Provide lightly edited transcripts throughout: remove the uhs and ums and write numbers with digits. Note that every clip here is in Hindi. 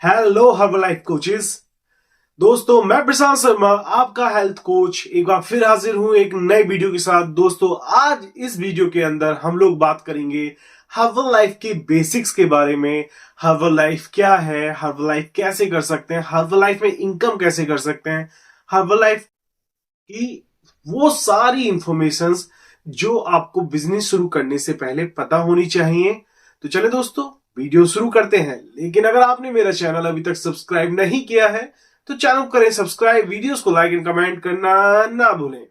Hello Herbalife coaches. दोस्तों मैं प्रशांत शर्मा आपका हेल्थ कोच एक बार फिर हाजिर हूं एक नए वीडियो के साथ। दोस्तों आज इस वीडियो के अंदर हम लोग बात करेंगे हर्बलाइफ के बेसिक्स के बारे में। हर्बलाइफ क्या है, हर्बलाइफ कैसे कर सकते हैं, हर्बलाइफ में इनकम कैसे कर सकते हैं, हर्बलाइफ की वो सारी इंफॉर्मेशंस जो आपको बिजनेस शुरू करने से पहले पता होनी चाहिए। तो चले दोस्तों वीडियो शुरू करते हैं। लेकिन अगर आपने मेरा चैनल अभी तक सब्सक्राइब नहीं किया है तो चैनल को करें सब्सक्राइब, वीडियोस को लाइक एंड कमेंट करना ना भूलें।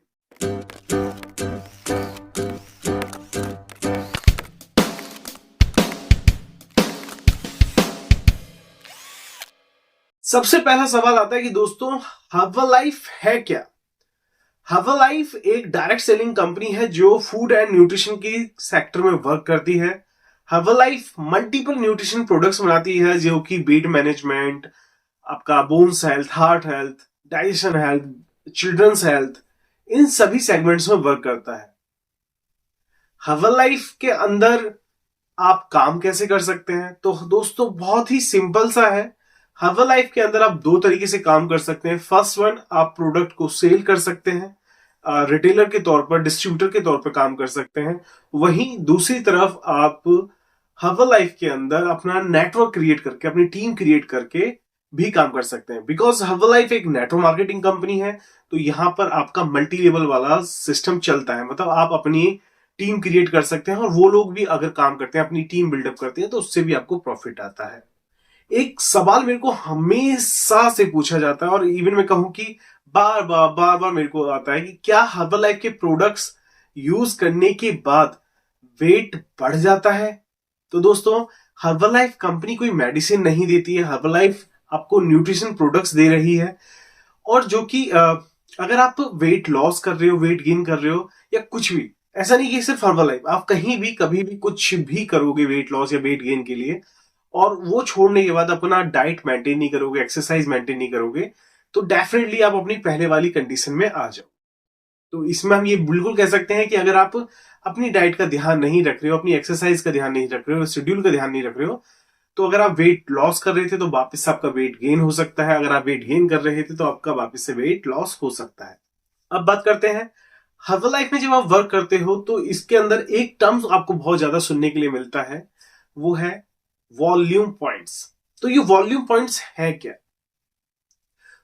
सबसे पहला सवाल आता है कि दोस्तों हर्बलाइफ है क्या। हर्बलाइफ एक डायरेक्ट सेलिंग कंपनी है जो फूड एंड न्यूट्रिशन की सेक्टर में वर्क करती है। हर्बलाइफ मल्टीपल न्यूट्रिशन प्रोडक्ट्स बनाती है जो कि वेट मैनेजमेंट, आपका bones health, heart health, digestion health, children's health, इन सभी सेगमेंट्स में वर्क करता है। हर्बलाइफ के अंदर आप काम कैसे कर सकते हैं, तो दोस्तों बहुत ही सिंपल सा है। हर्बलाइफ के अंदर आप दो तरीके से काम कर सकते हैं। फर्स्ट वन, आप प्रोडक्ट को सेल कर सकते हैं, रिटेलर के तौर पर, डिस्ट्रीब्यूटर के तौर पर काम कर सकते हैं। वहीं दूसरी तरफ आप हर्बलाइफ के अंदर अपना नेटवर्क क्रिएट करके, अपनी टीम क्रिएट करके भी काम कर सकते हैं। बिकॉज हर्बलाइफ एक नेटवर्क मार्केटिंग कंपनी है तो यहां पर आपका मल्टी लेवल वाला सिस्टम चलता है। मतलब आप अपनी टीम क्रिएट कर सकते हैं और वो लोग भी अगर काम करते हैं, अपनी टीम बिल्डअप करते हैं, तो उससे भी आपको प्रॉफिट आता है। एक सवाल मेरे को हमेशा से पूछा जाता है और इवन मैं कहूं कि बार बार मेरे को आता है कि क्या हर्बलाइफ के प्रोडक्ट्स यूज करने के बाद वेट बढ़ जाता है। तो दोस्तों हर्बलाइफ कंपनी कोई मेडिसिन नहीं देती है, हर्बलाइफ आपको न्यूट्रिशन प्रोडक्ट्स दे रही है। और जो कि अगर आप वेट लॉस कर रहे हो, वेट गेन कर रहे हो या कुछ भी, ऐसा नहीं कि सिर्फ हर्बलाइफ, आप कहीं भी कभी भी कुछ भी करोगे वेट लॉस या वेट गेन के लिए और वो छोड़ने के बाद अपना डाइट मेंटेन नहीं करोगे, एक्सरसाइज मेंटेन नहीं करोगे, तो डेफिनेटली आप अपनी पहले वाली कंडीशन में आ जाओ। तो इसमें हम ये बिल्कुल कह सकते हैं कि अगर आप अपनी डाइट का ध्यान नहीं रख रहे हो, अपनी एक्सरसाइज का ध्यान नहीं रख रहे हो, शेड्यूल का ध्यान नहीं रख रहे हो, तो अगर आप वेट लॉस कर रहे थे तो वापस से आपका वेट गेन हो सकता है। अगर आप वेट गेन कर रहे थे तो आपका वापस से वेट लॉस हो सकता है। अब बात करते हैं हर्बलाइफ में जब आप वर्क करते हो तो इसके अंदर एक टर्म आपको बहुत ज्यादा सुनने के लिए मिलता है, वो है वॉल्यूम पॉइंट्स। तो ये वॉल्यूम पॉइंट्स है क्या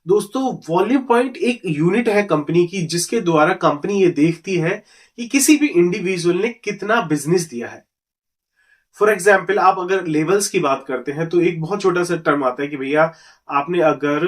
दोस्तों? वॉल्यूम पॉइंट एक यूनिट है कंपनी की जिसके द्वारा कंपनी ये देखती है कि किसी भी इंडिविजुअल ने कितना बिजनेस दिया है। फॉर एग्जाम्पल आप अगर लेवल्स की बात करते हैं तो एक बहुत छोटा सा टर्म आता है कि भैया आपने अगर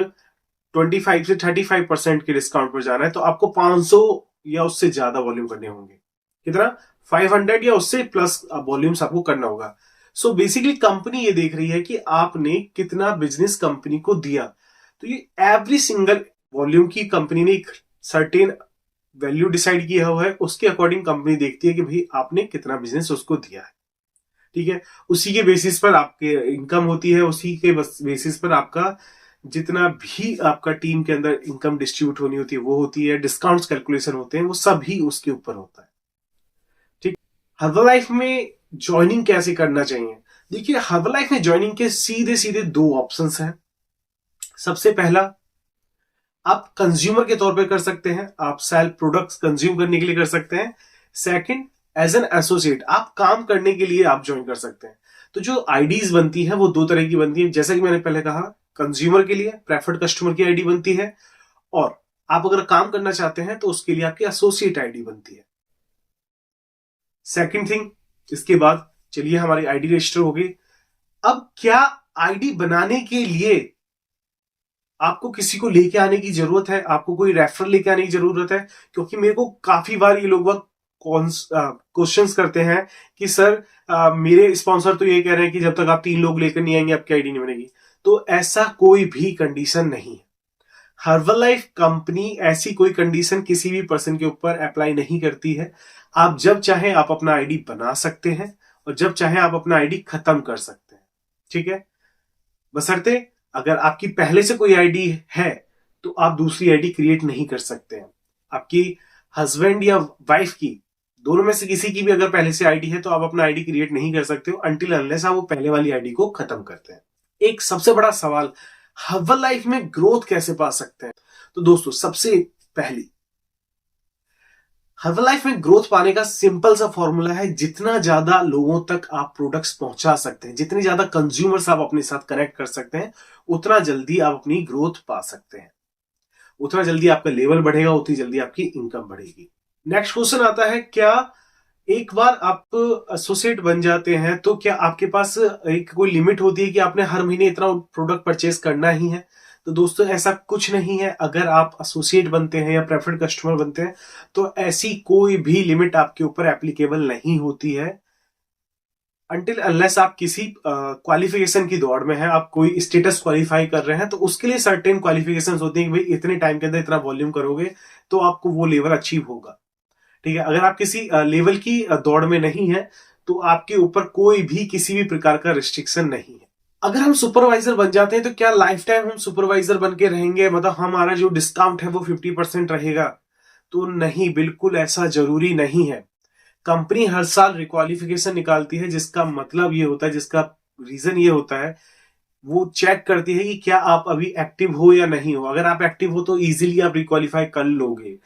25 से 35% के डिस्काउंट पर जाना है तो आपको 500 या उससे ज्यादा वॉल्यूम करने होंगे। कितना? 500 या उससे प्लस वॉल्यूम्स आपको करना होगा। सो बेसिकली कंपनी ये देख रही है कि आपने कितना बिजनेस कंपनी को दिया। तो ये एवरी सिंगल वॉल्यूम की कंपनी ने एक सर्टेन वैल्यू डिसाइड किया हुआ है, उसके अकॉर्डिंग कंपनी देखती है कि भाई आपने कितना बिजनेस उसको दिया है। ठीक है, उसी के बेसिस पर आपके इनकम होती है, उसी के बेसिस पर आपका जितना भी आपका टीम के अंदर इनकम डिस्ट्रीब्यूट होनी होती है वो होती है, डिस्काउंट्स कैलकुलेशन होते हैं, वो सब ही उसके ऊपर होता है। ठीक, हर्बलाइफ में ज्वाइनिंग कैसे करना चाहिए? देखिए हर्बलाइफ में ज्वाइनिंग के सीधे सीधे दो ऑप्शंस हैं। सबसे पहला, आप कंज्यूमर के तौर पे कर सकते हैं, आप सेल प्रोडक्ट्स कंज्यूम करने के लिए कर सकते हैं। सेकंड, एज एन एसोसिएट आप काम करने के लिए आप ज्वाइन कर सकते हैं। तो जो आईडीज बनती है वो दो तरह की बनती है। जैसा कि मैंने पहले कहा, कंज्यूमर के लिए प्रेफर्ड कस्टमर की आईडी बनती है और आप अगर काम करना चाहते हैं तो उसके लिए आपकी एसोसिएट आईडी बनती है। सेकंड थिंग, इसके बाद चलिए हमारी आईडी रजिस्टर हो गई। अब क्या आईडी बनाने के लिए आपको किसी को लेके आने की जरूरत है, आपको कोई रेफरल लेके आने की जरूरत है? क्योंकि मेरे को काफी बार ये लोग क्वेश्चंस करते हैं कि सर मेरे स्पॉन्सर तो ये कह रहे हैं कि जब तक आप 3 लोग लेकर नहीं आएंगे आपकी आईडी नहीं बनेगी। तो ऐसा कोई भी कंडीशन नहीं है। हर्बलाइफ कंपनी ऐसी कोई कंडीशन किसी भी पर्सन के ऊपर अप्लाई नहीं करती है। आप जब चाहें आप अपना आईडी बना सकते हैं और जब चाहें आप अपना आईडी खत्म कर सकते हैं। ठीक है, बशर्ते अगर आपकी पहले से कोई आईडी है तो आप दूसरी आईडी क्रिएट नहीं कर सकते हैं। आपकी हस्बैंड या वाइफ की, दोनों में से किसी की भी अगर पहले से आईडी है तो आप अपना आईडी क्रिएट नहीं कर सकते हो अनटिल अनलेस आप वो पहले वाली आईडी को खत्म करते हैं। एक सबसे बड़ा सवाल, हर्बल लाइफ में ग्रोथ कैसे पा सकते हैं? तो दोस्तों सबसे पहली, हर्बल लाइफ में ग्रोथ पाने का सिंपल सा फॉर्मूला है, जितना ज्यादा लोगों तक आप प्रोडक्ट्स पहुंचा सकते हैं, जितनी ज्यादा कंज्यूमर्स आप अपने साथ कनेक्ट कर सकते हैं, उतना जल्दी आप अपनी ग्रोथ पा सकते हैं, उतना जल्दी आपका लेवल बढ़ेगा, उतनी जल्दी आपकी इनकम बढ़ेगी। नेक्स्ट क्वेश्चन आता है, क्या एक बार आप एसोसिएट बन जाते हैं तो क्या आपके पास एक कोई लिमिट होती है कि आपने हर महीने इतना प्रोडक्ट परचेज करना ही है? तो दोस्तों ऐसा कुछ नहीं है। अगर आप एसोसिएट बनते हैं या प्रेफर्ड कस्टमर बनते हैं तो ऐसी कोई भी लिमिट आपके ऊपर एप्लीकेबल नहीं होती है, अनटिल अनलेस आप किसी क्वालिफिकेशन की दौड़ में हैं, आप कोई स्टेटस क्वालिफाई कर रहे हैं, तो उसके लिए सर्टेन क्वालिफिकेशंस होती हैं कि भाई इतने टाइम के अंदर इतना वॉल्यूम करोगे तो आपको वो लेवल अचीव होगा। ठीक है, अगर आप किसी लेवल की दौड़ में नहीं है तो आपके ऊपर कोई भी किसी भी प्रकार का रिस्ट्रिक्शन नहीं है। अगर हम सुपरवाइजर बन जाते हैं तो क्या लाइफ टाइम हम सुपरवाइजर बन के रहेंगे, मतलब हमारा जो डिस्काउंट है वो 50% रहेगा? तो नहीं, बिल्कुल ऐसा जरूरी नहीं है। कंपनी हर साल रिक्वालिफिकेशन निकालती है, जिसका मतलब ये होता है, जिसका रीजन ये होता है, वो चेक करती है कि क्या आप अभी एक्टिव हो या नहीं हो। अगर आप एक्टिव हो तो इजीली आप रिक्वालिफाई कर लोगे,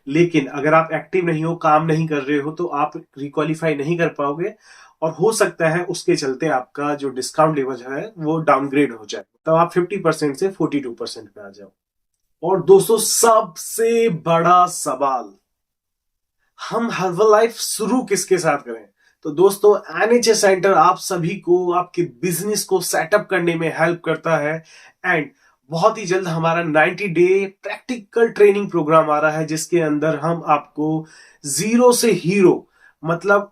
लेकिन अगर आप एक्टिव नहीं हो, काम नहीं कर रहे हो, तो आप रिक्वालिफाई नहीं कर पाओगे, और हो सकता है उसके चलते आपका जो डिस्काउंट लेवल है वो डाउनग्रेड हो जाए, तब आप 50% से 42% पे आ जाओ। और दोस्तों सबसे बड़ा सवाल, हम हर्बल लाइफ शुरू किसके साथ करें? तो दोस्तों एनएचएस सेंटर आप सभी को आपके बिजनेस को सेटअप करने में हेल्प करता है, एंड बहुत ही जल्द हमारा 90 डे प्रैक्टिकल ट्रेनिंग प्रोग्राम आ रहा है, जिसके अंदर हम आपको जीरो से हीरो, मतलब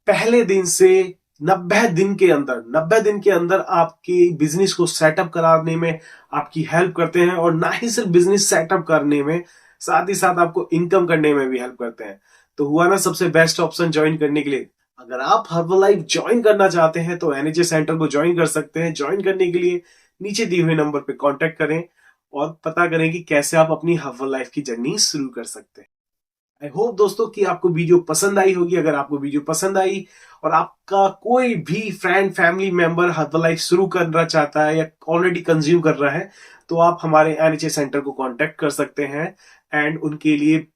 पहले दिन से 90 दिन के अंदर आपके बिजनेस को सेटअप कराने में आपकी हेल्प करते हैं, और ना ही सिर्फ बिजनेस सेटअप करने में, साथ ही साथ आपको इनकम करने में भी हेल्प करते हैं। तो हुआ ना सबसे बेस्ट ऑप्शन ज्वाइन करने के लिए? अगर आप हर्बल लाइफ ज्वाइन करना चाहते हैं तो एनएचए सेंटर को ज्वाइन कर सकते हैं। ज्वाइन करने के लिए नीचे दिए हुए नंबर पे कांटेक्ट करें और पता करें कि कैसे आप अपनी हर्बल लाइफ की जर्नी शुरू कर सकते हैं। आई होप दोस्तों कि आपको वीडियो पसंद आई होगी। अगर आपको वीडियो पसंद आई और आपका कोई भी friend family member herbal life शुरू करना चाहता है या ऑलरेडी कंज्यूम कर रहा है, तो आप हमारे एनएचए सेंटर को कांटेक्ट कर सकते हैं, एंड उनके लिए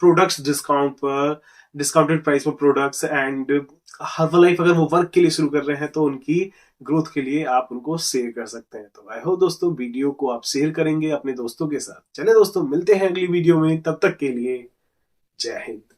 प्रोडक्ट्स डिस्काउंट पर, डिस्काउंटेड प्राइस पर प्रोडक्ट्स, एंड हर्बल लाइफ अगर वो वर्क के लिए शुरू कर रहे हैं तो उनकी ग्रोथ के लिए आप उनको शेयर कर सकते हैं। तो आई होप दोस्तों वीडियो को आप शेयर करेंगे अपने दोस्तों के साथ। चले दोस्तों, मिलते हैं अगली वीडियो में, तब तक के लिए जय हिंद।